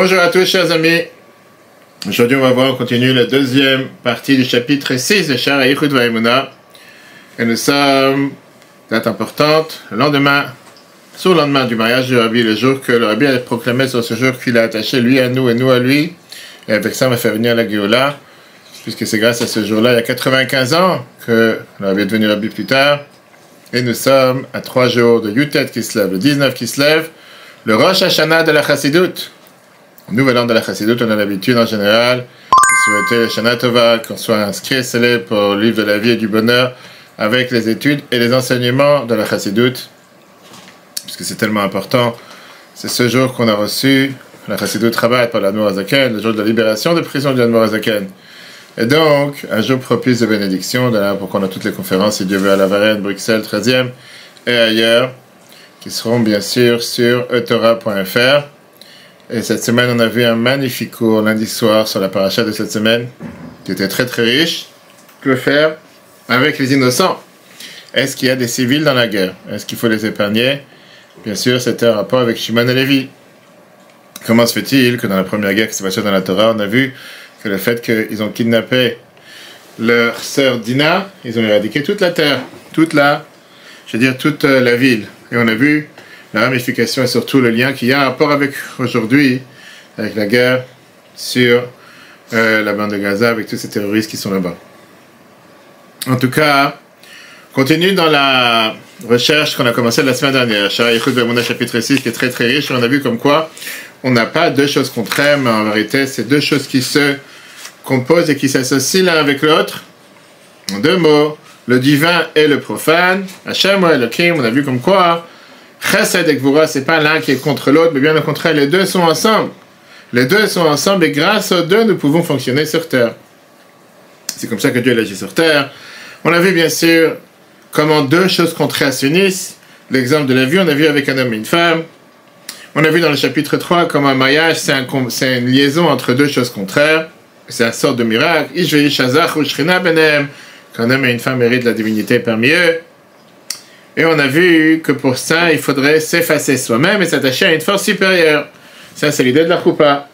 Bonjour à tous, chers amis. Aujourd'hui, on continue la deuxième partie du chapitre 6 de Sha'ar HaYichud VaEmunah. Et nous sommes, date importante, le lendemain, sur le lendemain du mariage du Rabbi, le jour que le Rabbi a proclamé sur ce jour qu'il a attaché lui à nous et nous à lui. Et avec ça, on va faire venir la Géoula, puisque c'est grâce à ce jour-là, il y a 95 ans, que le Rabbi est devenu Rabbi plus tard. Et nous sommes à 3 jours de Yutet qui se lève, le 19 qui se lève, le Rosh Hashanah de la Chassidut. Nouvel an de la Chassidut, on a l'habitude en général de souhaiter le Shana Tova, qu'on soit inscrit et scellé pour le livre de la vie et du bonheur avec les études et les enseignements de la Chassidut, puisque c'est tellement important. C'est ce jour qu'on a reçu la Chassidut Rabat par l'Admor HaZaken, le jour de la libération de prison de l'Admor HaZaken. Et donc, un jour propice de bénédiction, de là pourquoi on a toutes les conférences, si Dieu veut, à la Varenne, Bruxelles, 13e et ailleurs, qui seront bien sûr sur etora.fr. Et cette semaine, on a vu un magnifique cours lundi soir sur la paracha de cette semaine, qui était très très riche. Que faire avec les innocents? Est-ce qu'il y a des civils dans la guerre? Est-ce qu'il faut les épargner? Bien sûr, c'était un rapport avec Shimon et Lévi. Comment se fait-il que dans la première guerre qui s'est passée dans la Torah, on a vu que le fait qu'ils ont kidnappé leur sœur Dina, ils ont éradiqué toute la terre, toute la ville. Et on a vu la ramification et surtout le lien qu'il y a un rapport avec aujourd'hui, avec la guerre sur la bande de Gaza, avec tous ces terroristes qui sont là-bas. En tout cas, continue dans la recherche qu'on a commencé la semaine dernière, Sha'ar HaYichud VaEmunah chapitre 6, qui est très très riche, et on a vu comme quoi on n'a pas deux choses contraires, mais en vérité, c'est deux choses qui se composent et qui s'associent l'un avec l'autre. En deux mots, le divin et le profane. Hashem ou Elohim, on a vu comme quoi Chesed et Gvura, c'est pas l'un qui est contre l'autre, mais bien au contraire, les deux sont ensemble. Les deux sont ensemble et grâce aux deux, nous pouvons fonctionner sur terre. C'est comme ça que Dieu agit sur terre. On a vu bien sûr comment deux choses contraires s'unissent. L'exemple de la vie, on a vu avec un homme et une femme. On a vu dans le chapitre 3 comment un mariage, c'est une liaison entre deux choses contraires. C'est une sorte de miracle. Ishvei Shazach ou Shrina Benem. Qu'un homme et une femme méritent la divinité parmi eux. Et on a vu que pour ça, il faudrait s'effacer soi-même et s'attacher à une force supérieure. Ça, c'est l'idée de la choupa.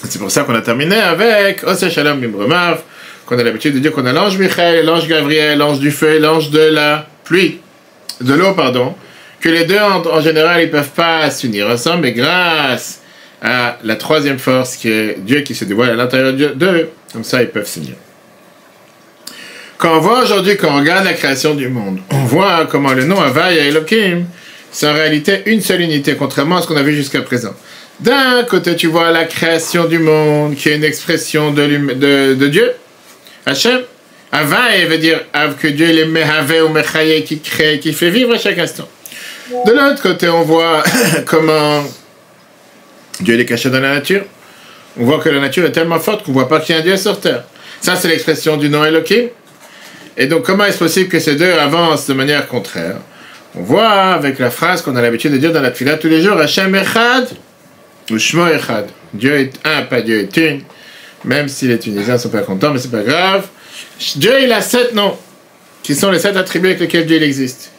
C'est pour ça qu'on a terminé avec Oseh Shalom Bimromav, qu'on a l'habitude de dire qu'on a l'ange Michael, l'ange Gabriel, l'ange du feu, l'ange de la pluie, de l'eau, pardon, que les deux, en général, ils ne peuvent pas s'unir ensemble, mais grâce à la troisième force, qui est Dieu qui se dévoile à l'intérieur d'eux, comme ça, ils peuvent s'unir. Quand on voit aujourd'hui, quand on regarde la création du monde, on voit comment le nom Havaya Elohim, c'est en réalité une seule unité, contrairement à ce qu'on a vu jusqu'à présent. D'un côté, tu vois la création du monde, qui est une expression de Dieu, Hachem. Havaya veut dire que Dieu il est Mehave ou Mechaye, qui crée, qui fait vivre à chaque instant. De l'autre côté, on voit comment Dieu est caché dans la nature. On voit que la nature est tellement forte qu'on ne voit pas qu'il y a un Dieu sur terre. Ça, c'est l'expression du nom Elohim. Et donc, comment est-ce possible que ces deux avancent de manière contraire? On voit avec la phrase qu'on a l'habitude de dire dans la Tfila tous les jours, Hashem Echad ou Shmo Echad. Dieu est un, pas Dieu est une. Même si les Tunisiens ne sont pas contents, mais c'est pas grave. Dieu, il a 7 noms, qui sont les 7 attributs avec lesquels Dieu il existe.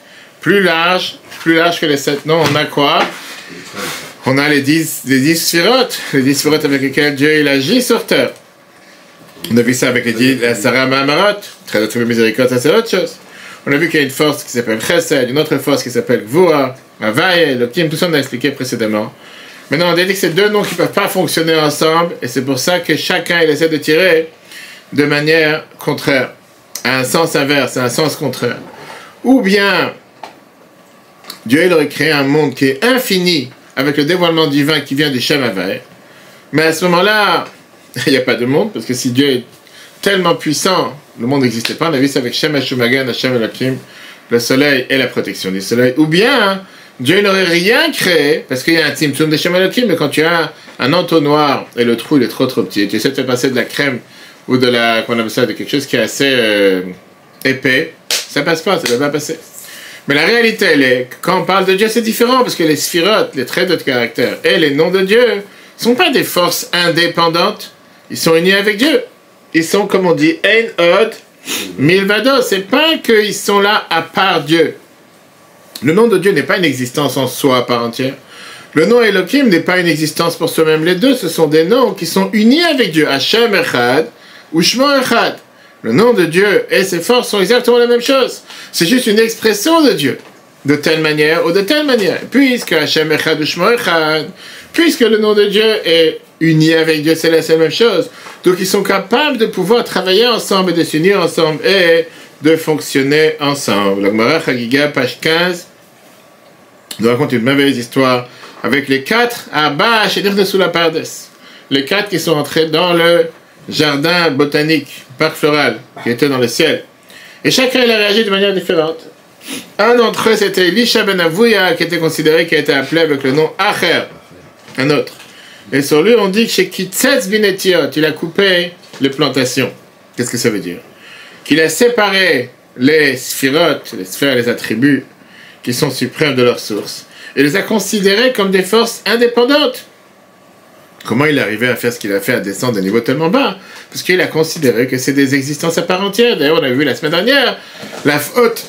Plus large que les 7 noms, on a quoi? On a les 10 sphirotes, avec lesquels Dieu il agit sur terre. On a vu ça avec les Sarah Mahamarot, très attribué miséricorde, ça c'est autre chose. On a vu qu'il y a une force qui s'appelle Chesed, une autre force qui s'appelle Gvura, Havaya, Elohim, tout ça on a expliqué précédemment. Maintenant on a dit que c'est deux noms qui ne peuvent pas fonctionner ensemble, et c'est pour ça que chacun il essaie de tirer de manière contraire, à un sens inverse, à un sens contraire. Ou bien, Dieu il aurait créé un monde qui est infini, avec le dévoilement divin qui vient du Shem Havaya, mais à ce moment-là, il n'y a pas de monde, parce que si Dieu est tellement puissant, le monde n'existait pas. On a vu ça avec Shem Hashumagan, Hashem Elohim, le soleil et la protection du soleil. Ou bien, Dieu n'aurait rien créé, parce qu'il y a un Tzimtzum de Shem Elohim, mais quand tu as un entonnoir et le trou il est trop petit, tu essaies de faire passer de la crème ou de qu'on appelle ça, de quelque chose qui est assez épais, ça passe pas, ça ne va pas passer. Mais la réalité, elle est que quand on parle de Dieu, c'est différent, parce que les sphirotes, les traits de caractère et les noms de Dieu ne sont pas des forces indépendantes. Ils sont unis avec Dieu. Ils sont, comme on dit, Ein Od Milvado. C'est pas qu'ils sont là à part Dieu. Le nom de Dieu n'est pas une existence en soi à part entière. Le nom Elohim n'est pas une existence pour soi-même. Les deux, ce sont des noms qui sont unis avec Dieu. Hashem Echad ou Shmo Echad. Le nom de Dieu et ses forces sont exactement la même chose. C'est juste une expression de Dieu. De telle manière ou de telle manière. Puisque Hashem Echad ou Shmo Echad, puisque le nom de Dieu est uni avec Dieu, c'est la même chose. Donc ils sont capables de pouvoir travailler ensemble et de s'unir ensemble et de fonctionner ensemble. La Gemara Chagiga, page 15, nous raconte une merveilleuse histoire avec les 4 à Bash et sous la Pardes. Les 4 qui sont entrés dans le jardin botanique, parc floral, qui était dans le ciel. Et chacun il a réagi de manière différente. Un d'entre eux, c'était Elisha ben Avouya, qui était considéré, qui a été appelé avec le nom Acher, un autre. Et sur lui, on dit que chez Kitsetz binetiot, il a coupé les plantations. Qu'est-ce que ça veut dire? Qu'il a séparé les sphirotes, les sphères, les attributs, qui sont suprêmes de leur source, et les a considérés comme des forces indépendantes. Comment il est arrivé à faire ce qu'il a fait, à descendre d'un niveau tellement bas? Parce qu'il a considéré que c'est des existences à part entière. D'ailleurs, on a vu la semaine dernière la faute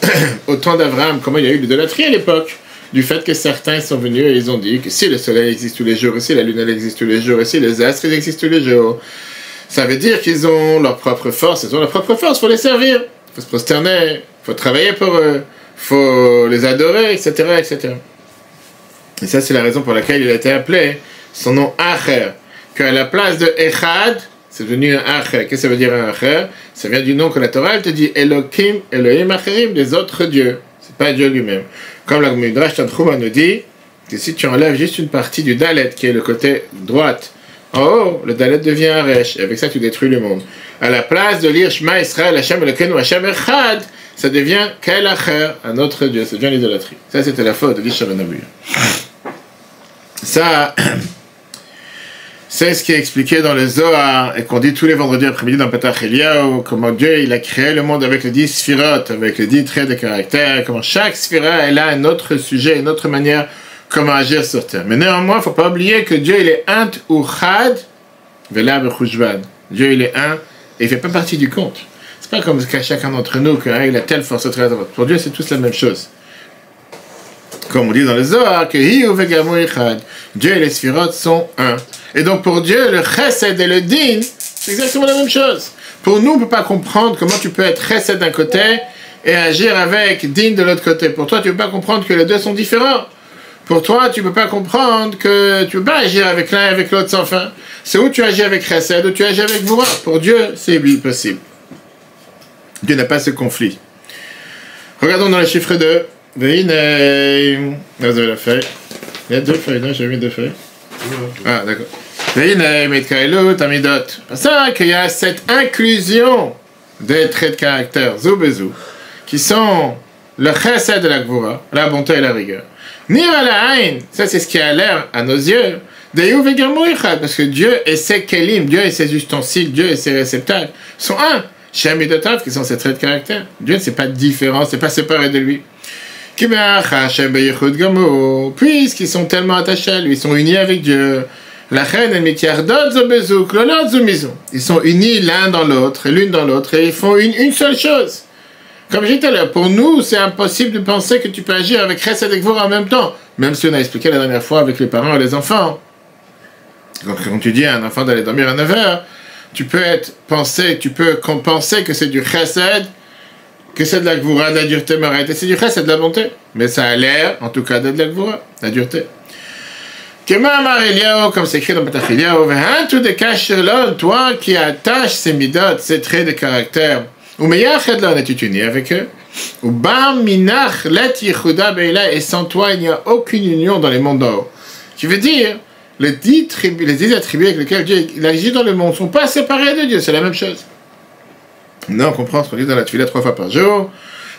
au temps d'Abraham, comment il y a eu l'idolâtrie à l'époque, du fait que certains sont venus et ils ont dit que si le soleil existe tous les jours, et si la lune elle existe tous les jours, et si les astres ils existent tous les jours, ça veut dire qu'ils ont leur propre force, ils ont leur propre force, il faut les servir, il faut se prosterner, il faut travailler pour eux, il faut les adorer, etc., etc. Et ça, c'est la raison pour laquelle il a été appelé son nom Acher, qu'à la place de Echad, c'est devenu un Acher. Qu'est-ce que ça veut dire un Acher? Ça vient du nom que la Torah elle te dit Elohim, Elohim Acherim, les autres dieux. C'est pas Dieu lui-même. Comme la Midrash Tanchuma nous dit que si tu enlèves juste une partie du Dalet, qui est le côté droite, en haut, le Dalet devient un Resh, et avec ça tu détruis le monde. À la place de lire Shema Israël, Hashem Elokeinu, Hashem Echad, ça devient Kael Acher, un autre Dieu, ça devient l'idolâtrie. Ça, c'était la faute de Elisha ben Avouya. Ça, c'est ce qui est expliqué dans le Zohar et qu'on dit tous les vendredis après-midi dans Petach Eliyahu, comment Dieu il a créé le monde avec les 10 sphirotes, avec les 10 traits de caractère, comment chaque sphira elle a un autre sujet, une autre manière comment agir sur terre. Mais néanmoins, il ne faut pas oublier que Dieu il est Ant ou Chad, Vela Bechouchvan. Dieu il est un et il ne fait pas partie du compte. C'est pas comme qu'à chacun d'entre nous qu'il a telle force très importante. Pour Dieu c'est tous la même chose. Comme on dit dans le Zohar, que Dieu et les sphirotes sont un. Et donc pour Dieu, le chesed et le din, c'est exactement la même chose. Pour nous, on ne peut pas comprendre comment tu peux être chesed d'un côté et agir avec din de l'autre côté. Pour toi, tu ne peux pas comprendre que les deux sont différents. Pour toi, tu ne peux pas comprendre que tu ne peux pas agir avec l'un et avec l'autre sans fin. C'est où tu agis avec chesed ou tu agis avec voura. Pour Dieu, c'est possible. Dieu n'a pas ce conflit. Regardons dans le chiffre 2. Vous avez la feuille. Il y a 2 feuilles, non? J'ai mis 2 feuilles. Ah, d'accord. C'est ça qu'il y a cette inclusion des traits de caractère, zoubezou, qui sont le chesed de la gvura, la bonté et la rigueur. Nir à la haine, ça c'est ce qui a l'air à nos yeux, parce que Dieu et ses kelim, Dieu et ses ustensiles, Dieu et ses réceptacles sont un. Shem Midotav, qui sont ces traits de caractère. Dieu, c'est pas différent, c'est pas séparé de lui. Puisqu'ils sont tellement attachés à lui, ils sont unis avec Dieu. Ils sont unis l'un dans l'autre, et l'une dans l'autre, et ils font une seule chose. Comme j'ai dit tout à l'heure, pour nous, c'est impossible de penser que tu peux agir avec Chesed et Gvura en même temps, même si on a expliqué la dernière fois avec les parents et les enfants. Quand tu dis à un enfant d'aller dormir à 9h, tu peux penser que c'est du Chesed, que c'est de la Gvura, de la dureté morale, et c'est du Chesed, de la bonté. Mais ça a l'air, en tout cas, d'être de la Gvura, de la dureté. Comme c'est écrit dans Petach Eliyahu, toi qui attaches ces midot, ces traits de caractère, ou es-tu uni avec eux, ou et sans toi il n'y a aucune union dans les mondes d'en haut. Qui veut dire, les 10 attributs avec lesquels Dieu agit dans le monde ne sont pas séparés de Dieu, c'est la même chose. Non, on comprend ce qu'on dit dans la Tefila 3 fois par jour.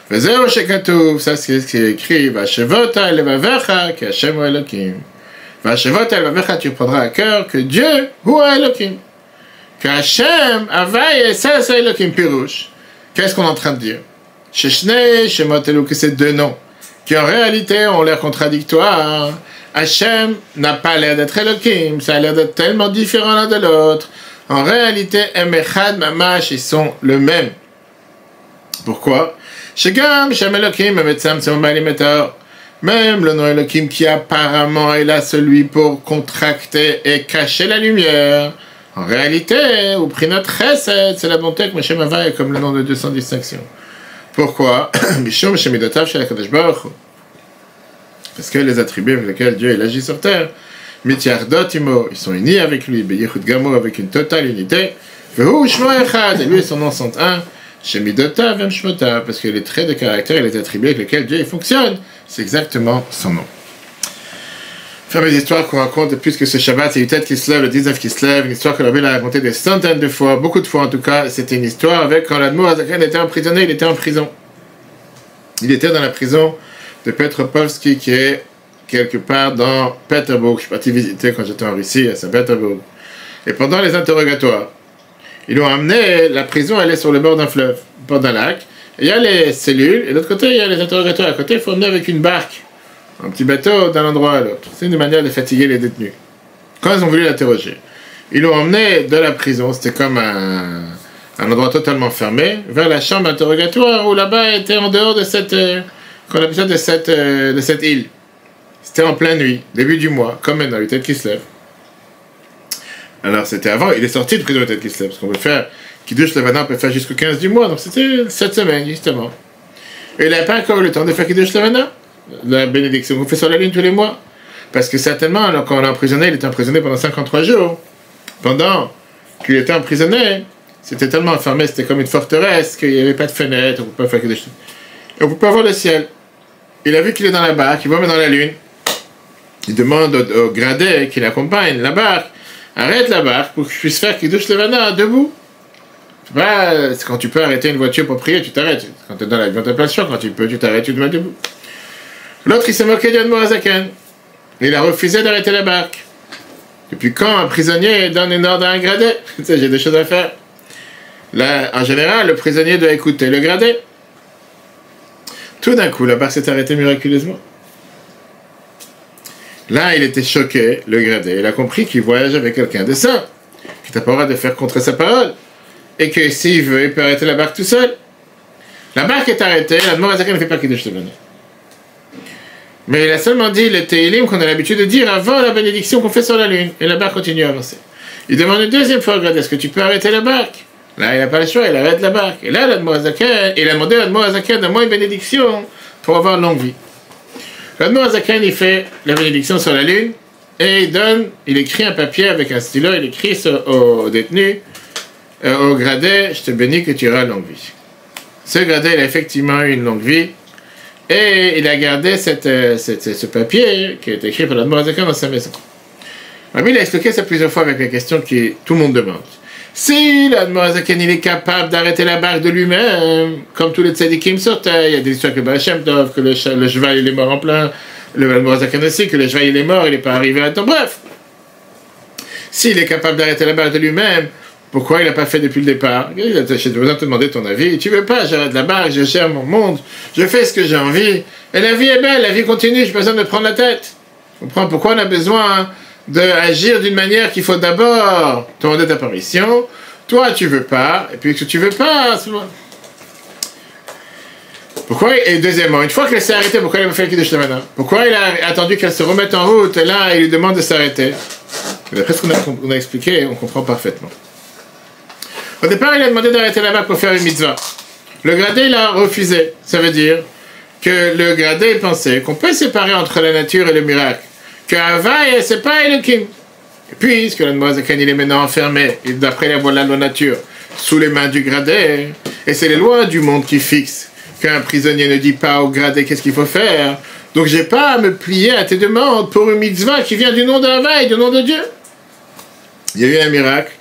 Ça c'est ce qui est écrit, Vashevota elevavecha ki Hashem hu Elokim. Vashevota elevavecha, tu prendras à cœur que Dieu hu Elokim. Que Hashem avay esel Elokim pirouche. Qu'est-ce qu'on est en train de dire? Sheshnei Shemot Elu, que c'est 2 noms qui en réalité ont l'air contradictoires. Hashem n'a pas l'air d'être Elokim, ça a l'air d'être tellement différent l'un de l'autre. En réalité, Emechad Mamash, ils sont le même. Pourquoi? Shegam Shem Elokim Emetzam Tzomalim Etor. Même le nom Elohim qui apparemment est là celui pour contracter et cacher la lumière. En réalité, au prix notre chesed, c'est la bonté que Moshe Mavai comme le nom de Dieu sans distinction. Pourquoi? Mishum Shemidotav Shel HaKadosh Baruch Hu. Parce que les attributs avec lesquels Dieu agit sur terre, Mitiyardot Imo, ils sont unis avec lui, Beyichud Gamo avec une totale unité, Vehu Shmo Echad, et lui et son nom sont un, Shemidotav Vem Shmotav, parce que les traits de caractère et les attributs avec lesquels Dieu fonctionne, c'est exactement son nom. Faire mes histoires qu'on raconte depuis que ce Shabbat, c'est Yutet qui se lève, le 19 qui se lève, une histoire que la Bible a racontée des centaines de fois, beaucoup de fois en tout cas, c'était une histoire avec quand l'Admour Azaken était emprisonné, il était en prison. Il était dans la prison de Petropolski qui est quelque part dans Peterbourg. Je suis parti visiter quand j'étais en Russie, à Saint-Pétersbourg. Et pendant les interrogatoires, ils l'ont amené, la prison elle est sur le bord d'un fleuve, au bord d'un lac, et il y a les cellules, et de l'autre côté il y a les interrogatoires. À côté, il faut emmener avec une barque, un petit bateau d'un endroit à l'autre. C'est une manière de fatiguer les détenus. Quand ils ont voulu l'interroger, ils l'ont emmené de la prison, c'était comme un endroit totalement fermé, vers la chambre d'interrogatoire où là-bas était en dehors de cette, qu'on appelle ça de cette île. C'était en pleine nuit, début du mois, comme maintenant, Yutet qui se lève. Alors c'était avant, il est sorti de prison Yutet qui se lève, parce qu'on peut faire, Kiddush Levana, on peut faire jusqu'au 15 du mois, donc c'était cette semaine, justement. Et il n'avait pas encore eu le temps de faire Kiddush Levana, la bénédiction qu'on fait sur la ligne tous les mois. Parce que certainement, alors, quand on l'a emprisonné, il était emprisonné pendant 53 jours. Pendant qu'il était emprisonné, c'était tellement enfermé, c'était comme une forteresse, qu'il n'y avait pas de fenêtre, on ne pouvait pas faire Kiddush. Et on ne peut pas voir le ciel. Il a vu qu'il est dans la barque, il va mettre dans la lune. Il demande au gradé qui l'accompagne, la barque, arrête la barque pour que je puisse faire Kiddush Levana debout. Quand tu peux arrêter une voiture pour prier, tu t'arrêtes. Quand tu es dans la contemplation, quand tu peux, tu t'arrêtes, tu te mets debout. L'autre, il s'est moqué d'Admour Azaken. Il a refusé d'arrêter la barque. Depuis quand un prisonnier donne une ordre à un gradé? J'ai des choses à faire. Là, en général, le prisonnier doit écouter le gradé. Tout d'un coup, la barque s'est arrêtée miraculeusement. Là, il était choqué, le gradé. Il a compris qu'il voyage avec quelqu'un de saint, qui n'a pas le droit de faire contre sa parole, et que s'il veut, il peut arrêter la barque tout seul. La barque est arrêtée, l'Admour Azaken ne fait pas Kiddush Levana. Mais il a seulement dit le Tehillim qu'on a l'habitude de dire avant la bénédiction qu'on fait sur la lune, et la barque continue à avancer. Il demande une deuxième fois au gradé, est-ce que tu peux arrêter la barque? Là, il n'a pas le choix, il arrête la barque. Et là, l'Admour Azaken, il a demandé à l'Admour Azaken de moi une bénédiction pour avoir longue vie. L'Admour Azaken, il fait la bénédiction sur la lune, et il écrit un papier avec un stylo, il écrit au détenu, au gradé, je te bénis que tu auras longue vie. Ce gradé, il a effectivement eu une longue vie, et il a gardé ce papier qui est écrit par l'Admour Azaken dans sa maison. Rabbi, il a expliqué ça plusieurs fois avec la question que tout le monde demande. Si l'Admour Azaken il est capable d'arrêter la barque de lui-même, comme tous les tzadikim sur terre, il y a des histoires que Baal Shem Tov, que le cheval il est mort en plein, le Admour Azaken aussi, que le cheval il est mort, il n'est pas arrivé à temps. Bref, s'il est capable d'arrêter la barque de lui-même, pourquoi il n'a pas fait depuis le départ? J'ai besoin de te demander ton avis. Tu veux pas, j'arrête la barque, je gère mon monde, je fais ce que j'ai envie. Et la vie est belle, la vie continue, je n'ai pas besoin de prendre la tête. Tu comprends pourquoi on a besoin d'agir d'une manière qu'il faut d'abord te demander ta permission. Toi, tu veux pas, et puis que tu veux pas, pourquoi, et deuxièmement, une fois qu'elle s'est arrêtée, pourquoi il a fait le Kiddush Levana? Pourquoi il a attendu qu'elle se remette en route, et là, il lui demande de s'arrêter? D'après ce qu'on a expliqué, on comprend parfaitement. Au départ, il a demandé d'arrêter la barque pour faire une mitzvah. Le gradé, il a refusé. Ça veut dire que le gradé pensait qu'on peut séparer entre la nature et le miracle. Que Havaï, c'est pas Elohim. Puisque l'Admour Azaken, il est maintenant enfermé, et d'après la loi nature, sous les mains du gradé, et c'est les lois du monde qui fixent qu'un prisonnier ne dit pas au gradé qu'est-ce qu'il faut faire. Donc j'ai pas à me plier à tes demandes pour une mitzvah qui vient du nom d'Havaï, du nom de Dieu. Il y a eu un miracle,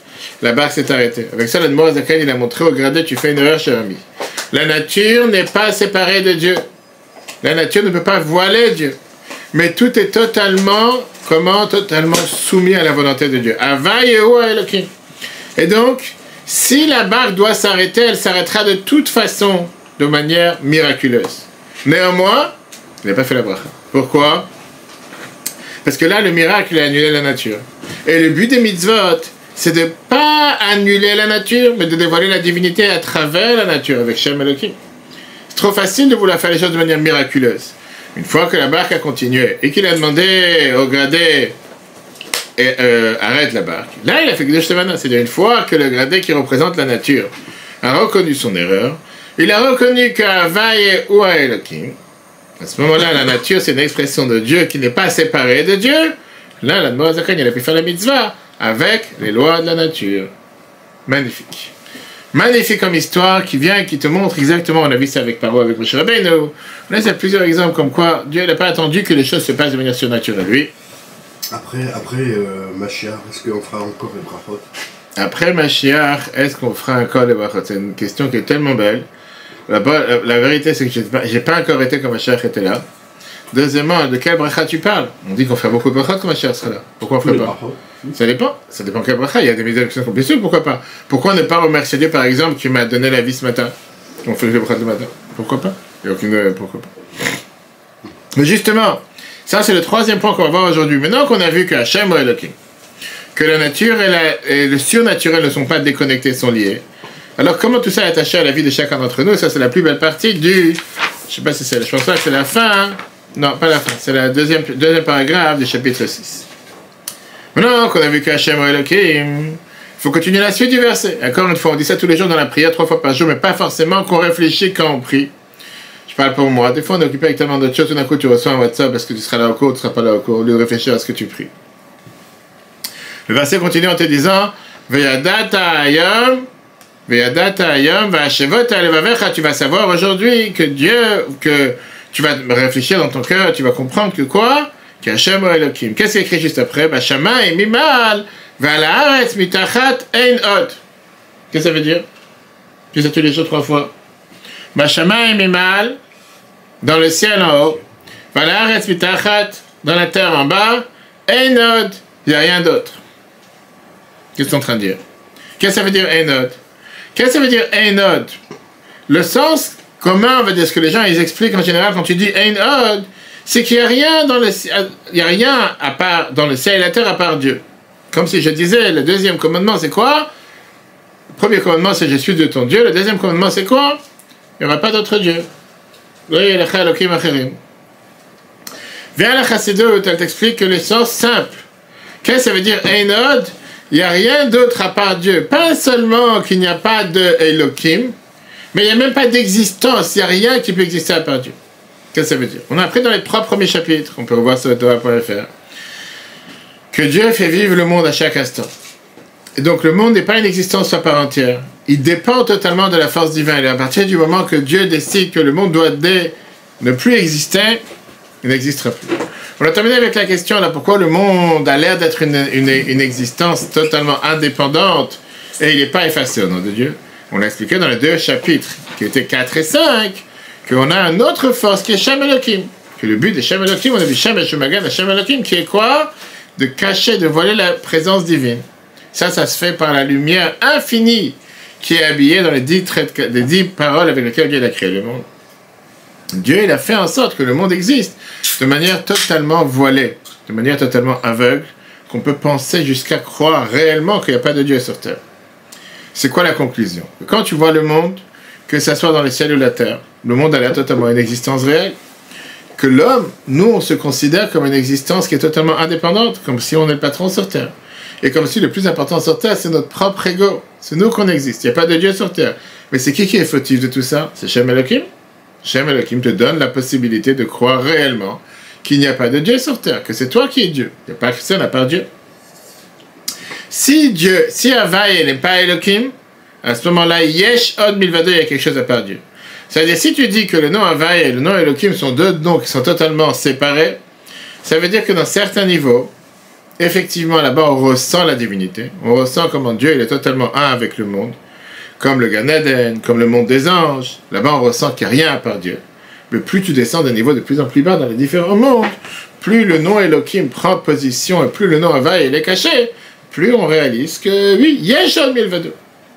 la barque s'est arrêtée. Avec ça, l'Admour Azaken, il a montré au gradé, tu fais une erreur, cher ami. La nature n'est pas séparée de Dieu. La nature ne peut pas voiler Dieu. Mais tout est totalement soumis à la volonté de Dieu. Havaï Elohim. Et donc, si la barque doit s'arrêter, elle s'arrêtera de toute façon, de manière miraculeuse. Néanmoins, il n'a pas fait la bracha. Pourquoi? Parce que là, le miracle, il a annulé la nature. Et le but des mitzvot, c'est de ne pas annuler la nature, mais de dévoiler la divinité à travers la nature, avec Shem Elohim. C'est trop facile de vouloir faire les choses de manière miraculeuse. Une fois que la barque a continué et qu'il a demandé au gradé arrête la barque, là il a fait Kiddush Levana, c'est-à-dire une fois que le gradé qui représente la nature a reconnu son erreur, il a reconnu qu'Havaye ou Elohim, à ce moment-là la nature c'est une expression de Dieu qui n'est pas séparée de Dieu, là l'Admor Zakan il a pu faire la mitzvah avec les lois de la nature. Magnifique. Magnifique comme histoire qui vient et qui te montre exactement, on a vu ça avec Paro, avec Moshe Rabbeinu. Là, il y a plusieurs exemples comme quoi Dieu n'a pas attendu que les choses se passent de manière surnaturelle. Oui. Après Mashiach, est-ce qu'on fera encore les brachot? Après Mashiach, est-ce qu'on fera encore les brachot? C'est une question qui est tellement belle. La vérité, c'est que j'ai pas encore été quand Mashiach était là. Deuxièmement, de quel bracha tu parles? On dit qu'on fait beaucoup de brachot quand Mashiach sera là. Pourquoi on ne ferait pas? Ça dépend quel bracha. Il y a des médias qui sont compliquées, pourquoi pas? Pourquoi ne pas remercier Dieu, par exemple, qui m'a donné la vie ce matin? On fait le bracha du matin. Pourquoi pas? Il n'y a aucune... Pourquoi pas? Mais justement, ça c'est le troisième point qu'on va voir aujourd'hui. Maintenant qu'on a vu que Hachem ou Elohim, que la nature et le surnaturel ne sont pas déconnectés, sont liés. Alors comment tout ça est attaché à la vie de chacun d'entre nous? Ça c'est la plus belle partie du... Je sais pas si c'est... Je pense pas que c'est la fin. Non, pas la fin. C'est le deuxième paragraphe du chapitre 6. Maintenant qu'on a vu que Hachem ou Elohim, il faut continuer la suite du verset. Encore une fois, on dit ça tous les jours dans la prière, 3 fois par jour, mais pas forcément qu'on réfléchit quand on prie. Je parle pour moi. Des fois, on est occupé avec tellement d'autres choses, tout d'un coup, tu reçois un WhatsApp parce que tu seras là au cours, tu ne seras pas là au cours, au lieu de réfléchir à ce que tu pries. Le verset continue en te disant Veyadata ayam, va'ashevot alevavecha, tu vas savoir aujourd'hui que Dieu, que tu vas réfléchir dans ton cœur, tu vas comprendre que quoi? Qu'Hachem ou Elohim. Qu'est-ce qu'il y a écrit juste après? Bashamay mimal, va'la'aretz mitachat ein od. Qu'est-ce que ça veut dire? Tu sais tous les jours 3 fois. Bashamay mimal, dans le ciel en haut, va'la'aretz mitachat, dans la terre en bas, ein od, il n'y a rien d'autre. Qu'est-ce que tu es en train de dire? Qu'est-ce que ça veut dire ein od? Qu'est-ce que ça veut dire ein od? Le sens commun veut dire ce que les gens ils expliquent en général quand tu dis ein od, c'est qu'il n'y a rien dans le ciel, il y a rien à part dans le ciel et la terre à part Dieu. Comme si je disais, le deuxième commandement c'est quoi? Le premier commandement c'est je suis Dieu ton Dieu. Le deuxième commandement c'est quoi? Il n'y aura pas d'autre Dieu. Viens à la Chassidut, elle t'explique que le sens simple. Qu'est-ce que ça veut dire ein od? Il n'y a rien d'autre à part Dieu. Pas seulement qu'il n'y a pas de Elohim, mais il n'y a même pas d'existence. Il n'y a rien qui peut exister à part Dieu. Qu'est-ce que ça veut dire? On a appris dans les 3 premiers chapitres, on peut revoir sur Torah.fr, que Dieu fait vivre le monde à chaque instant. Et donc le monde n'est pas une existence à part entière. Il dépend totalement de la force divine. Et à partir du moment que Dieu décide que le monde doit ne plus exister, il n'existera plus. On a terminé avec la question là, pourquoi le monde a l'air d'être une existence totalement indépendante et il n'est pas effacé au nom de Dieu. On l'a expliqué dans les 2 chapitres, qui étaient 4 et 5, qu'on a une autre force qui est Shem Elohim. Que le but de Shem Elohim, on a vu Shem Eshumagan, Shem Elohim, qui est quoi? De cacher, de voiler la présence divine. Ça se fait par la lumière infinie qui est habillée dans les 10 paroles avec lesquelles Dieu a créé le monde. Dieu, il a fait en sorte que le monde existe de manière totalement voilée, de manière totalement aveugle, qu'on peut penser jusqu'à croire réellement qu'il n'y a pas de Dieu sur terre. C'est quoi la conclusion? Quand tu vois le monde, que ça soit dans les ciels ou la terre, le monde a l'air totalement une existence réelle, que l'homme, nous, on se considère comme une existence qui est totalement indépendante, comme si on est le patron sur terre. Et comme si le plus important sur terre, c'est notre propre ego. C'est nous qu'on existe. Il n'y a pas de Dieu sur terre. Mais c'est qui est fautif de tout ça? C'est Shem Elohim. Shem Elohim te donne la possibilité de croire réellement qu'il n'y a pas de Dieu sur terre, que c'est toi qui es Dieu. Il n'y a pas personne à part Dieu. Si Havaye n'est pas Elohim, à ce moment-là, Yesh Od Milvado, il y a quelque chose à part Dieu. C'est-à-dire, si tu dis que le nom Havaye et le nom Elohim sont 2 noms qui sont totalement séparés, ça veut dire que dans certains niveaux, effectivement, là-bas, on ressent la divinité. On ressent comment Dieu il est totalement un avec le monde. Comme le Gan Eden, comme le monde des anges. Là-bas, on ressent qu'il n'y a rien à part Dieu. Mais plus tu descends d'un niveau de plus en plus bas dans les différents mondes, plus le nom Elohim prend position et plus le nom Havaye il est caché, plus on réalise que, oui, Yesh Od Milvado.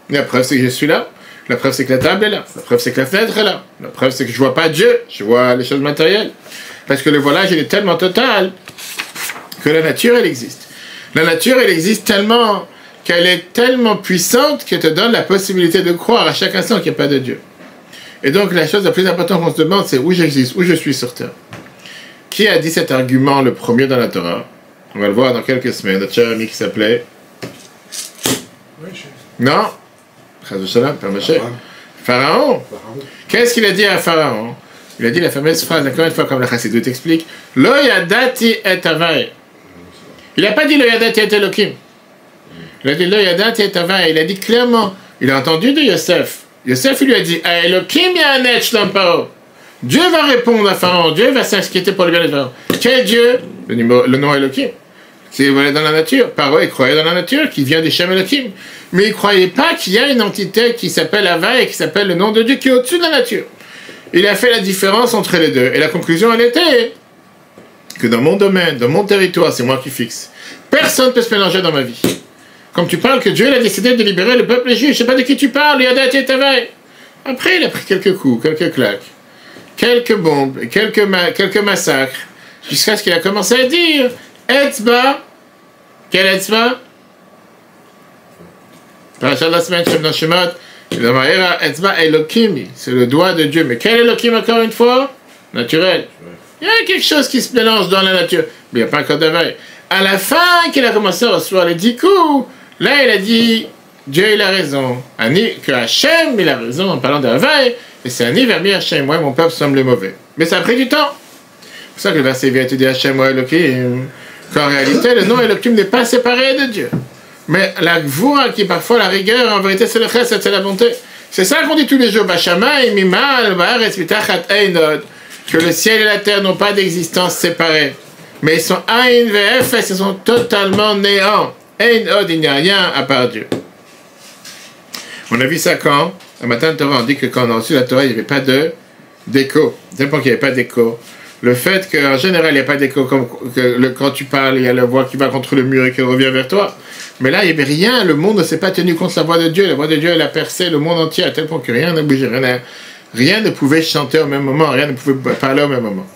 La preuve, c'est que je suis là. La preuve, c'est que la table est là. La preuve, c'est que la fenêtre est là. La preuve, c'est que je ne vois pas Dieu. Je vois les choses matérielles. Parce que le voilage, il est tellement total que la nature, elle existe. La nature, elle existe tellement qu'elle est tellement puissante qu'elle te donne la possibilité de croire à chaque instant qu'il n'y a pas de Dieu. Et donc, la chose la plus importante qu'on se demande, c'est où j'existe, où je suis sur Terre. Qui a dit cet argument le premier dans la Torah? On va le voir dans quelques semaines. Notre cher ami qui s'appelait... Non? Père Moshe. Pharaon. Qu'est-ce qu'il a dit à Pharaon? Il a dit la fameuse phrase, encore une fois, comme la Chassidut explique, Lo yadati et avay. Il n'a pas dit Lo yadati et Elokim. Il a dit Lo yadati et avay. Il a dit clairement, il a entendu de Yosef. Yosef, il lui a dit, A Elokim yanet shlam paro. Dieu va répondre à Pharaon, Dieu va s'inquiéter pour le bien de Pharaon. Quel Dieu? Le nom Elokim. C'est dans la nature. Paro, il croyait dans la nature, qui vient des Shem Elokim. Mais il ne croyait pas qu'il y a une entité qui s'appelle Hava et qui s'appelle le nom de Dieu qui est au-dessus de la nature. Il a fait la différence entre les deux. Et la conclusion, elle était que dans mon domaine, dans mon territoire, c'est moi qui fixe. Personne ne peut se mélanger dans ma vie. Comme tu parles que Dieu il a décidé de libérer le peuple juif, je ne sais pas de qui tu parles, après, il a pris quelques coups, quelques claques, quelques bombes, quelques massacres, jusqu'à ce qu'il a commencé à dire Etzba. Quel Etzba? Parachat de la semaine, Shem Shemot, Etzba Elokimi, c'est le doigt de Dieu. Mais quel Elokim, encore une fois? Naturel. Il y a quelque chose qui se mélange dans la nature, mais il n'y a pas encore d'Havaï. À la fin, qu'il a commencé à recevoir les 10 coups, là, il a dit Dieu, il a raison. Que Hachem, il a raison en parlant d'Havaï, et c'est Ani vermi Hachem, moi, mon peuple semble mauvais. Mais ça a pris du temps. C'est pour ça que le verset vient te dire Hachem, moi, Elokim. Qu'en réalité, le nom Elokim n'est pas séparé de Dieu. Mais la gvoura, qui est parfois la rigueur, en vérité, c'est le chesed, c'est la bonté. C'est ça qu'on dit tous les jours. Bashamay, mimal, ba'aretz, mitachat, einod. Que le ciel et la terre n'ont pas d'existence séparée. Mais ils sont aïn ve'efes, ils sont totalement néants. Einod, il n'y a rien à part Dieu. On a vu ça quand? Un matin de Torah, on dit que quand on a reçu la Torah, il n'y avait pas d'écho. Tellement qu'il n'y avait pas d'écho. Le fait qu'en général, il n'y a pas d'écho, quand tu parles, il y a la voix qui va contre le mur et qui revient vers toi. Mais là, il n'y avait rien, le monde ne s'est pas tenu contre la voix de Dieu. La voix de Dieu, elle a percé le monde entier à tel point que rien n'a bougé, rien ne pouvait chanter au même moment, rien ne pouvait parler au même moment.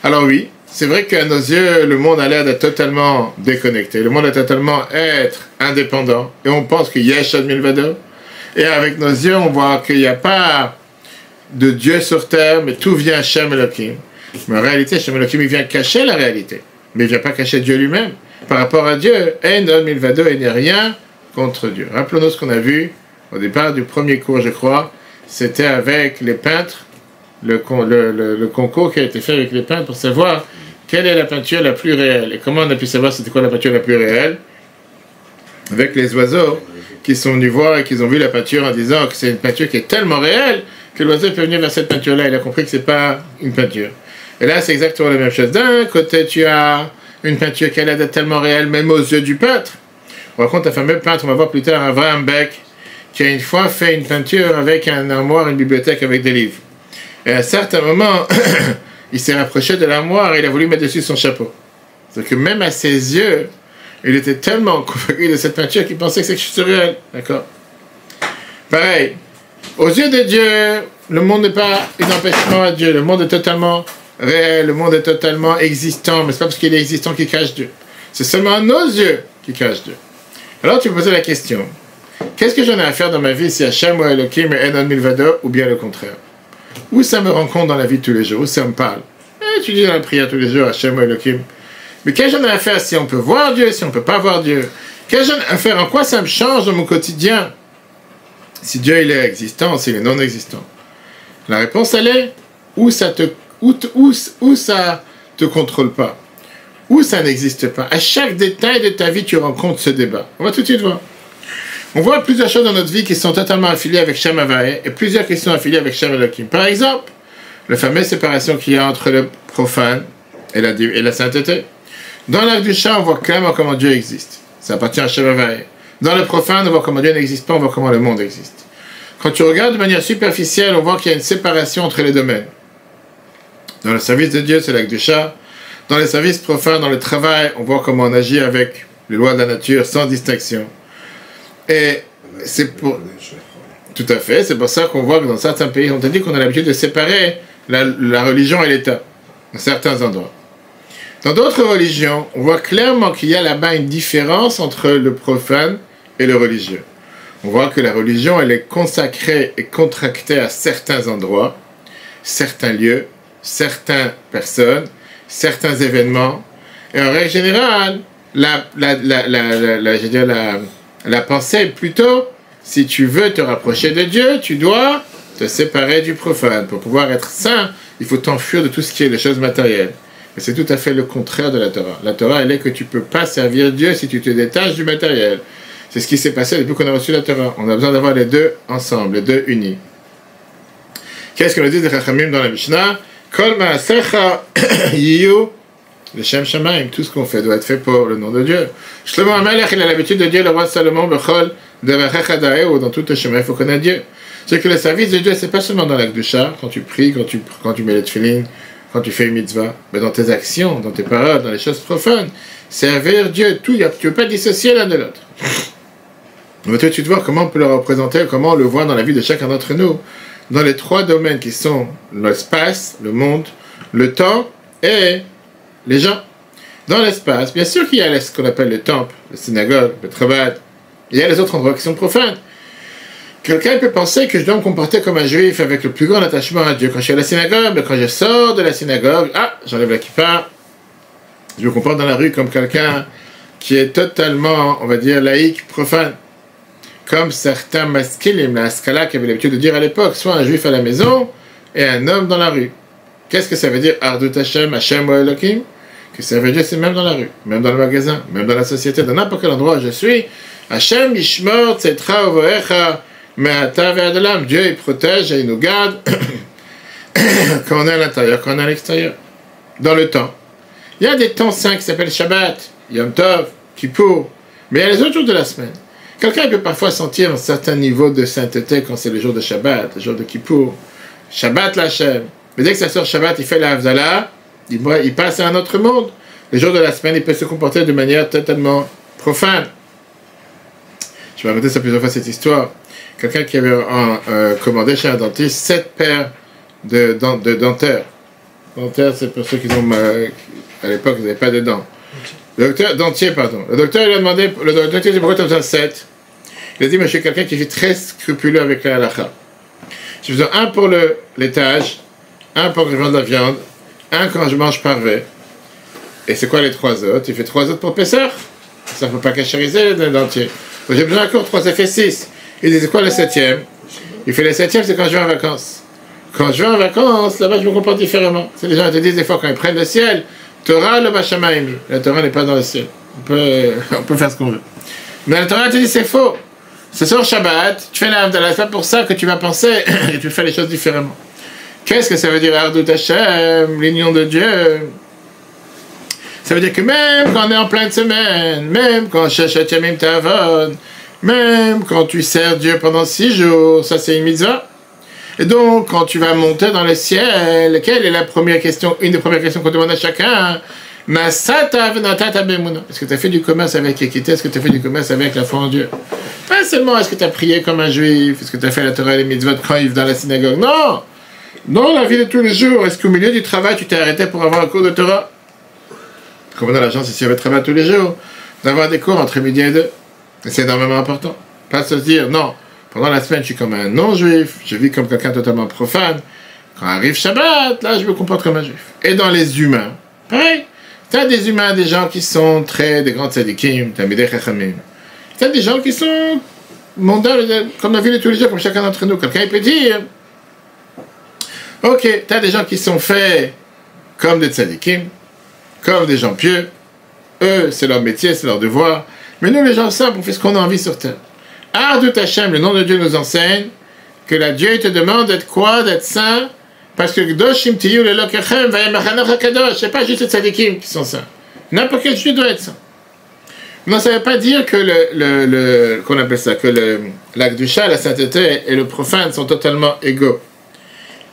Alors oui, c'est vrai qu'à nos yeux, le monde a l'air d'être totalement déconnecté. Le monde a totalement être indépendant. Et on pense qu'il y a Shad Milvado. Et avec nos yeux, on voit qu'il n'y a pas de Dieu sur terre, mais tout vient Shem Elohim. Mais en réalité, Shem Elohim, il vient cacher la réalité. Mais il ne vient pas cacher Dieu lui-même. Par rapport à Dieu, Ein Milvado, il n'y a rien contre Dieu. Rappelons-nous ce qu'on a vu au départ du premier cours, je crois. C'était avec les peintres, le concours qui a été fait avec les peintres pour savoir quelle est la peinture la plus réelle. Et comment on a pu savoir c'était quoi la peinture la plus réelle? Avec les oiseaux qui sont venus voir et qui ont vu la peinture en disant que c'est une peinture qui est tellement réelle que l'oiseau peut venir vers cette peinture-là. Il a compris que ce n'est pas une peinture. Et là, c'est exactement la même chose. D'un côté, tu as une peinture qui a l'air d'être tellement réelle, même aux yeux du peintre. On raconte un fameux peintre, on va voir plus tard, Avraham Beck, qui a une fois fait une peinture avec un armoire, une bibliothèque avec des livres. Et à un certain moment, il s'est rapproché de l'armoire et il a voulu mettre dessus son chapeau. C'est-à-dire que même à ses yeux, il était tellement convaincu de cette peinture qu'il pensait que c'est surréel. D'accord? Pareil, aux yeux de Dieu, le monde n'est pas un empêchement à Dieu. Le monde est totalement réel, le monde est totalement existant, mais ce n'est pas parce qu'il est existant qu'il cache Dieu. C'est seulement à nos yeux qu'il cache Dieu. Alors tu peux poser la question, qu'est-ce que j'en ai à faire dans ma vie si Hachem ou Elohim est Enon Milvado ou bien le contraire? Où ça me rencontre dans la vie de tous les jours? Où ça me parle? Tu dis dans la prière tous les jours Hachem ou Elohim. Mais qu'est-ce que j'en ai à faire si on peut voir Dieu, si on ne peut pas voir Dieu? Qu'est-ce que j'en ai à faire? En quoi ça me change dans mon quotidien? Si Dieu il est existant, s'il est non existant. La réponse elle est où ça te contrôle pas, où ça n'existe pas. À chaque détail de ta vie, tu rencontres ce débat. On va tout de suite voir. On voit plusieurs choses dans notre vie qui sont totalement affiliées avec Shem Havaï et plusieurs qui sont affiliées avec Shem Elohim. Par exemple, la fameuse séparation qu'il y a entre le profane et la sainteté. Dans l'Arc du Chant, on voit clairement comment Dieu existe. Ça appartient à Shem Havaï. Dans le profane, on voit comment Dieu n'existe pas, on voit comment le monde existe. Quand tu regardes de manière superficielle, on voit qu'il y a une séparation entre les domaines. Dans le service de Dieu, c'est l'Arc du Chant. Dans les services profanes, dans le travail, on voit comment on agit avec les lois de la nature sans distinction. Et c'est pour... Tout à fait, c'est pour ça qu'on voit que dans certains pays, on t'a dit qu'on a l'habitude de séparer la religion et l'État, dans certains endroits. Dans d'autres religions, on voit clairement qu'il y a là-bas une différence entre le profane et le religieux. On voit que la religion, elle est consacrée et contractée à certains endroits, certains lieux, certaines personnes, certains événements. Et en règle générale, je veux dire, la pensée est plutôt, si tu veux te rapprocher de Dieu, tu dois te séparer du profane. Pour pouvoir être saint, il faut t'enfuir de tout ce qui est les choses matérielles. Et c'est tout à fait le contraire de la Torah. La Torah, elle est que tu ne peux pas servir Dieu si tu te détaches du matériel. C'est ce qui s'est passé depuis qu'on a reçu la Torah. On a besoin d'avoir les deux ensemble, les deux unis. Qu'est-ce que nous dit les Chachamim dans la Mishnah? Kol ma'asecha yiyu l'Shem Shamaim. Tout ce qu'on fait doit être fait pour le nom de Dieu. Shlomo HaMelech, il a l'habitude de dire le roi Salomon, Bechol devachecha da'eu, dans tout le chemin, il faut connaître Dieu. C'est que le service de Dieu, c'est pas seulement dans l'acte de char, quand tu pries, quand tu mets les tefillin, quand tu fais une mitzvah, mais dans tes actions, dans tes paroles, dans les choses profanes. Servir Dieu, tout, tu ne peux pas dissocier l'un de l'autre. Mais toi, tu te vois comment on peut le représenter, comment on le voit dans la vie de chacun d'entre nous, dans les trois domaines qui sont l'espace, le monde, le temps et les gens. Dans l'espace, bien sûr qu'il y a ce qu'on appelle le temple, la synagogue, le Trabad, il y a les autres endroits qui sont profanes. Quelqu'un peut penser que je dois me comporter comme un juif avec le plus grand attachement à Dieu. Quand je suis à la synagogue, mais quand je sors de la synagogue, j'enlève la kippa, je me comporte dans la rue comme quelqu'un qui est totalement, on va dire, laïque, profane. Comme certains maskilim, la Haskala, qui avaient l'habitude de dire à l'époque, soit un juif à la maison et un homme dans la rue. Qu'est-ce que ça veut dire, Ardut Hashem, Hashem ou Elohim? Que ça veut dire, c'est même dans la rue, même dans le magasin, même dans la société, dans n'importe quel endroit où je suis. Hashem, Yishmor, Tzetra, Ovoecha, Me'ata ve'adalam. Dieu, il protège et il nous garde quand on est à l'intérieur, quand on est à l'extérieur. Dans le temps. Il y a des temps saints qui s'appellent Shabbat, Yom Tov, Kippour, mais il y a les autres jours de la semaine. Quelqu'un peut parfois sentir un certain niveau de sainteté quand c'est le jour de Shabbat, le jour de Kippour. Shabbat l'Hachem. Mais dès que ça sort Shabbat, il fait la Havdalah, il passe à un autre monde. Le jour de la semaine, il peut se comporter de manière totalement profane. Je vais raconter ça plusieurs fois, cette histoire. Quelqu'un qui avait commandé chez un dentiste 7 paires de dentaires. Dentaires, c'est pour ceux qui ont, à l'époque, ils n'avaient pas de dents. Le docteur lui a demandé, le docteur dit, pourquoi tu as besoin de 7? Il a dit, mais je suis quelqu'un qui est très scrupuleux avec la halakha. J'ai besoin un pour le laitage, un pour quand je mange de la viande, un quand je mange parvé. Et c'est quoi les 3 autres? Il fait 3 autres pour Pessah. Ça ne peut pas cachériser le dentier. Donc j'ai besoin encore 3, ça fait 6. Il dit, c'est quoi le 7e? Il fait le 7e, c'est quand je vais en vacances. Quand je vais en vacances, là-bas, je me comporte différemment. C'est les gens qui te disent des fois, quand ils prennent le ciel, Torah le Bashamaim. La Torah n'est pas dans le ciel. On peut faire ce qu'on veut. Mais la Torah te dit, c'est faux. Ce soir Shabbat, tu fais la Havdalah. C'est pas pour ça que tu vas penser et tu fais les choses différemment. Qu'est-ce que ça veut dire, Ardut Hashem, l'union de Dieu? Ça veut dire que même quand on est en pleine semaine, même quand Shechet Yamim Ta'avod, même quand tu sers Dieu pendant 6 jours, ça c'est une mitzvah. Et donc, quand tu vas monter dans le ciel, quelle est la première question, une des premières questions qu'on demande à chacun? Est-ce que tu as fait du commerce avec équité? Est-ce que tu as fait du commerce avec la foi en Dieu? Pas seulement est-ce que tu as prié comme un juif, est-ce que tu as fait la Torah et les mitzvot quand il va dans la synagogue? Non! Non, la vie de tous les jours. Est-ce qu'au milieu du travail, tu t'es arrêté pour avoir un cours de Torah? Comme on a la chance ici avec le travail tous les jours, d'avoir des cours entre midi et 2. Et c'est énormément important. Pas se dire, non, pendant la semaine, je suis comme un non-juif, je vis comme quelqu'un totalement profane. Quand arrive Shabbat, là, je me comporte comme un juif. Et dans les humains, pareil. Tu as des humains, des gens qui sont des grands tzadikim, Talmidei Chachamim. Tu as des gens qui sont mondains, comme la vie de tous les jours, comme chacun d'entre nous. Quelqu'un peut dire, ok, tu as des gens qui sont faits comme des tzadikim, comme des gens pieux. Eux, c'est leur métier, c'est leur devoir. Mais nous, les gens simples, on fait ce qu'on a envie sur terre. Ardut Hashem, le nom de Dieu nous enseigne que la Dieu te demande d'être quoi? D'être saint. Parce que Gdoshim Tiyu Lelokechem Vayamachanach HaKadosh, c'est pas juste les tzadikim qui sont saints. N'importe quel Dieu doit être saint. Non, ça ne veut pas dire que qu'on appelle ça, que la Gdusha, la sainteté et le profane sont totalement égaux.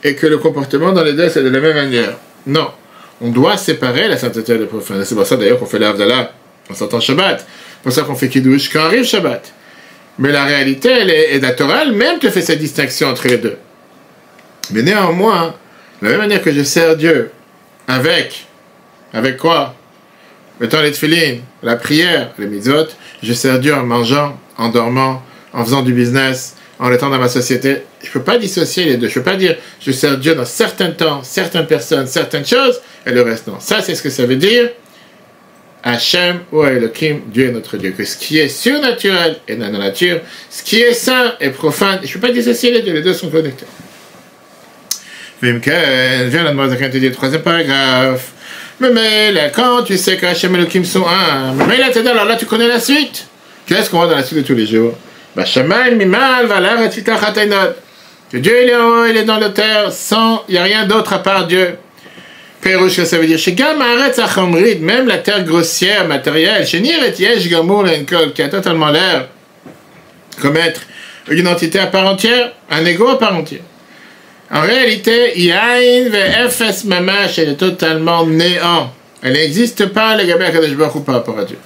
Et que le comportement dans les deux, c'est de la même manière. Non. On doit séparer la sainteté et le profane. C'est pour ça d'ailleurs qu'on fait l'Havdalah en sortant Shabbat. C'est pour ça qu'on fait Kiddush quand arrive Shabbat. Mais la réalité, elle est naturelle, même te fait cette distinction entre les deux. Mais néanmoins, de la même manière que je sers Dieu avec quoi? Mettons les tefillin, la prière, les mitzvot, je sers Dieu en mangeant, en dormant, en faisant du business, en étant dans ma société. Je ne peux pas dissocier les deux. Je ne peux pas dire je sers Dieu dans certains temps, certaines personnes, certaines choses, et le reste non. Ça, c'est ce que ça veut dire. Hachem ou Elohim, Dieu est notre Dieu. Que ce qui est surnaturel est dans la nature, ce qui est saint est profane. Je ne peux pas dissocier les deux sont connectés. Viens la demande de le troisième paragraphe. Mais là, quand tu sais que Hachem et Elohim sont un, mais là, alors là, tu connais la suite. Qu'est-ce qu'on voit dans la suite de tous les jours? Que Dieu il est en haut, il est dans la terre, il n'y a rien d'autre à part Dieu. Pérouche, ça veut dire, même la terre grossière, matérielle, qui a totalement l'air comme être une entité à part entière, un ego à part entière. En réalité, elle est totalement néant. Elle n'existe pas, les gabés Kadosh Baruch Hu, par rapport à Dieu.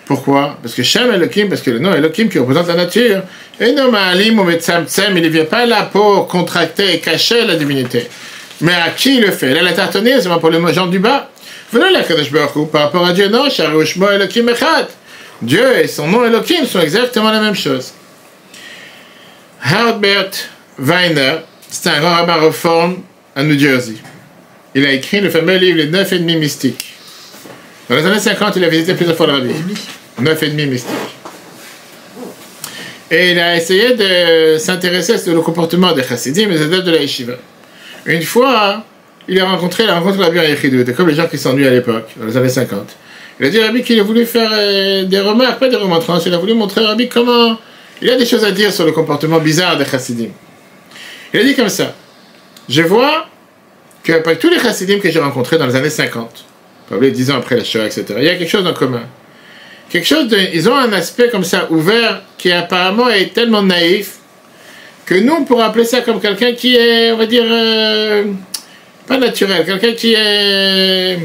Pourquoi? Parce que Shem Elohim, parce que le nom Elohim qui représente la nature, et non Ma'alim ou Metzamtzem, il ne vient pas là pour contracter et cacher la divinité. Mais à qui il le fait? Là, la tartonnière, c'est pour les gens du bas. Venez la Kadosh Baruch Hu, par rapport à Dieu, non, Sharushmo Elohim Echad. Dieu et son nom Elohim sont exactement la même chose. Herbert Weiner, c'est un grand rabbin réforme à New Jersey. Il a écrit le fameux livre Les 9 ennemis mystiques. Dans les années 50, il a visité plusieurs fois le rabbi. 9 ennemis mystiques. Et il a essayé de s'intéresser sur le comportement des chassidim et des adeptes de la yeshiva. Une fois, il a rencontré la Rabbi Yechidou, comme les gens qui s'ennuient à l'époque, dans les années 50. Il a dit à Rabbi qu'il a voulu faire des remarques, pas des remontrances, il a voulu montrer à Rabbi comment il a des choses à dire sur le comportement bizarre des chassidim. Il a dit comme ça, je vois qu'après tous les chassidim que j'ai rencontrés dans les années 50, probablement 10 ans après la Shoah, etc., il y a quelque chose en commun. Ils ont un aspect comme ça, ouvert, qui apparemment est tellement naïf, que nous, on pourrait appeler ça comme quelqu'un qui est, on va dire, pas naturel, quelqu'un qui est,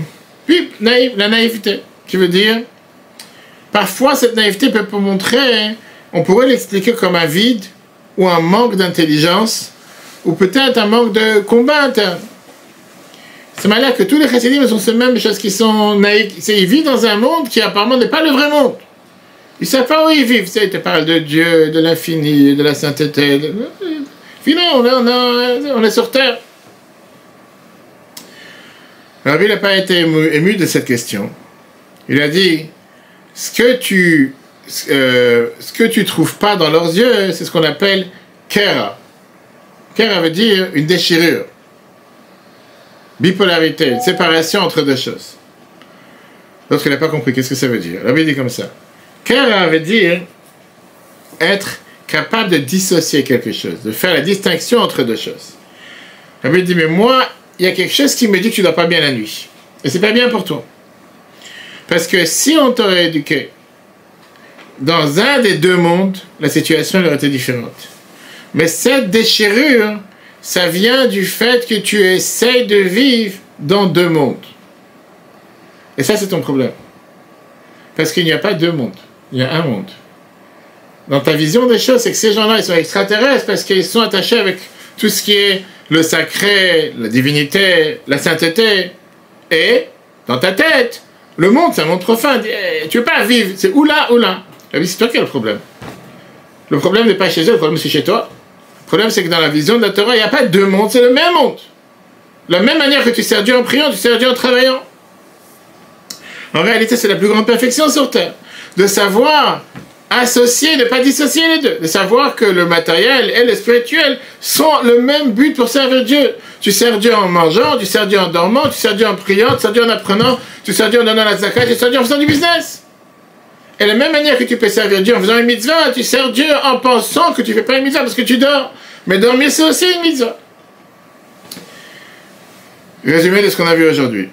oui, naïf, la naïveté, qui veut dire, parfois cette naïveté peut montrer, on pourrait l'expliquer comme un vide, ou un manque d'intelligence, ou peut-être un manque de combat interne. C'est malin que tous les chassidim sont ces mêmes choses qui sont naïfs. Ils vivent dans un monde qui apparemment n'est pas le vrai monde. Ils ne savent pas où ils vivent. Ils te parlent de Dieu, de l'infini, de la sainteté. Finalement, on est sur terre. Rabbi n'a pas été ému de cette question. Il a dit, ce que tu trouves pas dans leurs yeux, c'est ce qu'on appelle kera. Kera veut dire une déchirure. Bipolarité, une séparation entre deux choses. L'autre, il n'a pas compris. Qu'est-ce que ça veut dire? Rabbi dit comme ça. Kera veut dire être capable de dissocier quelque chose, de faire la distinction entre deux choses. Rabbi dit, mais moi, il y a quelque chose qui me dit que tu ne dors pas bien la nuit. Et c'est pas bien pour toi. Parce que si on t'aurait éduqué dans un des deux mondes, la situation aurait été différente. Mais cette déchirure, ça vient du fait que tu essayes de vivre dans deux mondes. Et ça, c'est ton problème. Parce qu'il n'y a pas deux mondes. Il y a un monde. Dans ta vision des choses, c'est que ces gens-là, ils sont extraterrestres parce qu'ils sont attachés avec tout ce qui est le sacré, la divinité, la sainteté. Et, dans ta tête, le monde, c'est un monde profane. Tu ne veux pas vivre. C'est ou là, ou là. C'est toi qui as le problème. Le problème n'est pas chez eux, le problème c'est chez toi. Le problème c'est que dans la vision de la Torah, il n'y a pas deux mondes, c'est le même monde. De la même manière que tu sers Dieu en priant, tu sers Dieu en travaillant. En réalité, c'est la plus grande perfection sur terre. De savoir associer, ne pas dissocier les deux. De savoir que le matériel et le spirituel sont le même but pour servir Dieu. Tu sers Dieu en mangeant, tu sers Dieu en dormant, tu sers Dieu en priant, tu sers Dieu en apprenant, tu sers Dieu en donnant la zakat, tu sers Dieu en faisant du business. Et de la même manière que tu peux servir Dieu en faisant une mitzvah, tu sers Dieu en pensant que tu ne fais pas une mitzvah parce que tu dors. Mais dormir, c'est aussi une mitzvah. Résumé de ce qu'on a vu aujourd'hui.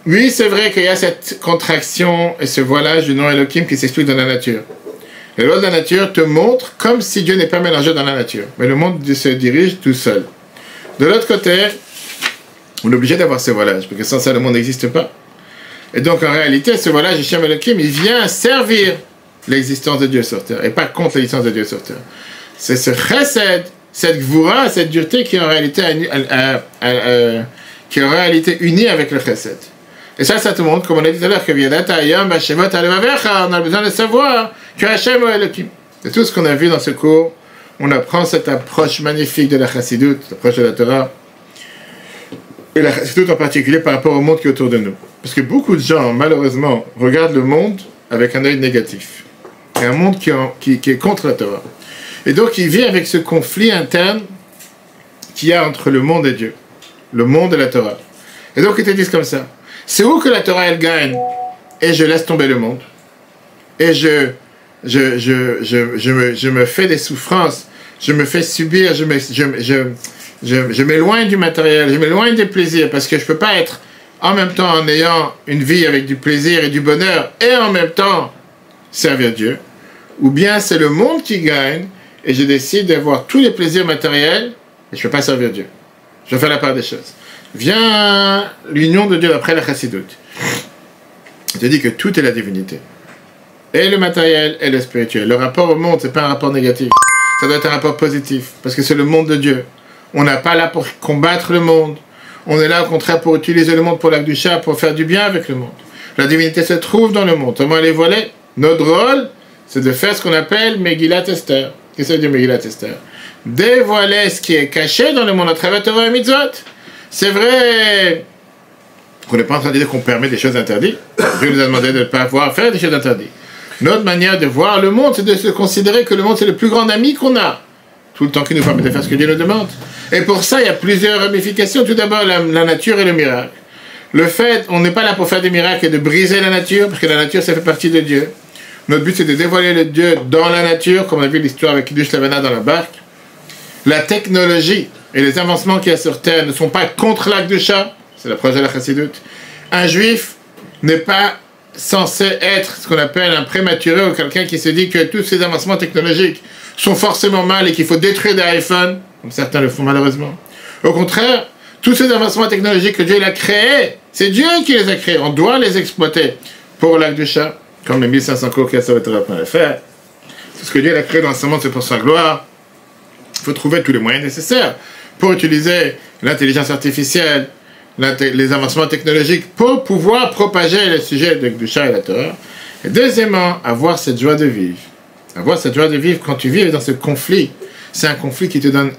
Oui, c'est vrai qu'il y a cette contraction et ce voilage du nom Elohim qui s'explique dans la nature. Les lois de la nature te montrent comme si Dieu n'est pas mélangé dans la nature. Mais le monde se dirige tout seul. De l'autre côté, on est obligé d'avoir ce voilage, parce que sans ça, le monde n'existe pas. Et donc, en réalité, ce voilage du Shem Elohim, il vient servir l'existence de Dieu sur terre, et pas contre l'existence de Dieu sur terre. C'est ce chesed, cette gvura, cette dureté qui est en réalité unie avec le chesed. Et ça te montre, comme on a dit tout à l'heure, que on a besoin de savoir que Hashem est Elohim. C'est tout ce qu'on a vu dans ce cours on apprend cette approche magnifique de la Chassidut, l'approche de la Torah, et la Chassidut en particulier par rapport au monde qui est autour de nous. Parce que beaucoup de gens, malheureusement, regardent le monde avec un œil négatif. C'est un monde qui est contre la Torah. Et donc, il vit avec ce conflit interne qu'il y a entre le monde et Dieu. Le monde et la Torah. Et donc, ils te disent comme ça. C'est où que la Torah, elle gagne? Et je laisse tomber le monde. Et je me fais des souffrances. Je me fais subir. Je m'éloigne du matériel. Je m'éloigne des plaisirs. Parce que je ne peux pas être en même temps en ayant une vie avec du plaisir et du bonheur. Et en même temps servir Dieu. Ou bien c'est le monde qui gagne. Et je décide d'avoir tous les plaisirs matériels. Et je ne peux pas servir Dieu. Je vais faire la part des choses. Vient l'union de Dieu après la Chassidut. Je te dis que tout est la divinité. Et le matériel et le spirituel. Le rapport au monde, ce n'est pas un rapport négatif. Ça doit être un rapport positif. Parce que c'est le monde de Dieu. On n'est pas là pour combattre le monde. On est là au contraire pour utiliser le monde pour l'Akdusha, pour faire du bien avec le monde. La divinité se trouve dans le monde. Comment elle est voilée? Notre rôle, c'est de faire ce qu'on appelle Megillat Esther. Qu'est-ce que ça veut dire Megillat Esther? Dévoiler ce qui est caché dans le monde à travers Torah et Mitzvot. C'est vrai qu'on n'est pas en train de dire qu'on permet des choses interdites. Dieu nous a demandé de ne pas avoir faire des choses interdites. Notre manière de voir le monde, c'est de se considérer que le monde, c'est le plus grand ami qu'on a. Tout le temps qu'il nous permet de faire ce que Dieu nous demande. Et pour ça, il y a plusieurs ramifications. Tout d'abord, la nature et le miracle. Le fait, on n'est pas là pour faire des miracles et de briser la nature, parce que la nature, ça fait partie de Dieu. Notre but, c'est de dévoiler le Dieu dans la nature, comme on a vu l'histoire avec Kiddush Lavana dans la barque. La technologie et les avancements qu'il y a sur Terre ne sont pas contre l'Akdusha, c'est l'approche de la Chassidut. Un juif n'est pas censé être ce qu'on appelle un prématuré ou quelqu'un qui se dit que tous ces avancements technologiques sont forcément mal et qu'il faut détruire des iPhones, comme certains le font malheureusement. Au contraire, tous ces avancements technologiques que Dieu a créés, c'est Dieu qui les a créés. On doit les exploiter pour l'Akdusha, comme les 1500 cours qu'il y a sur le Torah.fr. Tout ce que Dieu a créé dans ce monde, c'est pour sa gloire. Il faut trouver tous les moyens nécessaires pour utiliser l'intelligence artificielle, les avancements technologiques pour pouvoir propager le sujet de Kedusha et la Torah. Et deuxièmement, avoir cette joie de vivre. Avoir cette joie de vivre quand tu vis dans ce conflit. C'est un conflit qui te donne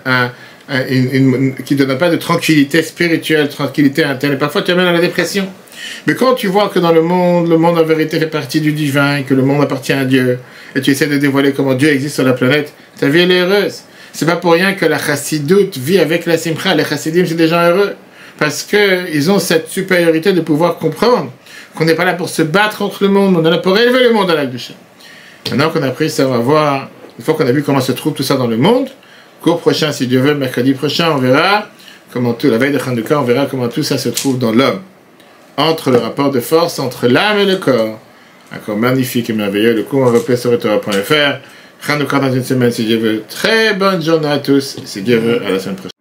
qui ne donne pas de tranquillité spirituelle, tranquillité interne. Et parfois, tu amènes à la dépression. Mais quand tu vois que dans le monde en vérité fait partie du divin, que le monde appartient à Dieu, et tu essaies de dévoiler comment Dieu existe sur la planète, ta vie elle est heureuse. C'est pas pour rien que la Chassidut vit avec la Simcha. Les Chassidim, c'est des gens heureux. Parce qu'ils ont cette supériorité de pouvoir comprendre qu'on n'est pas là pour se battre contre le monde, on est là pour élever le monde à l'Akdusha. Maintenant qu'on a appris ça, on va voir, une fois qu'on a vu comment se trouve tout ça dans le monde, cours prochain, si Dieu veut, mercredi prochain, on verra comment tout, la veille de Chanukah, on verra comment tout ça se trouve dans l'homme. Entre le rapport de force, entre l'âme et le corps. Un corps magnifique et merveilleux. Le cours, on replace sur Torah.fr. Chanukah dans une semaine, si Dieu veut. Très bonne journée à tous, si Dieu veut, à la semaine prochaine.